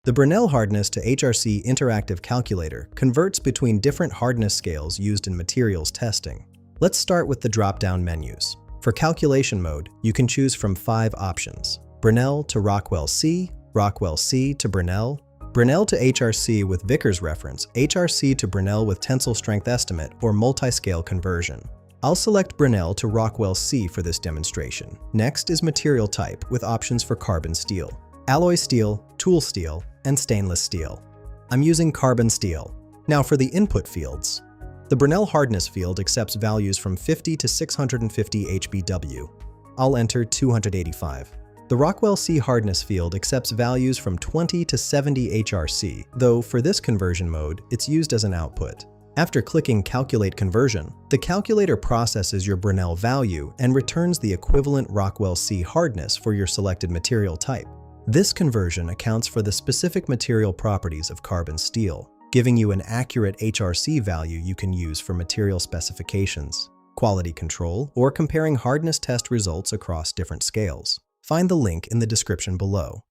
The Brinell Hardness to HRC Interactive Calculator converts between different hardness scales used in materials testing. Let's start with the drop-down menus. For calculation mode, you can choose from 5 options: Brinell to Rockwell C, Rockwell C to Brinell, Brinell to HRC with Vickers reference, HRC to Brinell with tensile strength estimate, or multi-scale conversion. I'll select Brinell to Rockwell C for this demonstration. Next is material type with options for carbon steel, alloy steel, tool steel, and stainless steel. I'm using carbon steel. Now for the input fields. The Brinell Hardness field accepts values from 50 to 650 HBW. I'll enter 285. The Rockwell C hardness field accepts values from 20 to 70 HRC, though for this conversion mode, it's used as an output. After clicking Calculate Conversion, the calculator processes your Brinell value and returns the equivalent Rockwell C hardness for your selected material type. This conversion accounts for the specific material properties of carbon steel, giving you an accurate HRC value you can use for material specifications, quality control, or comparing hardness test results across different scales. Find the link in the description below.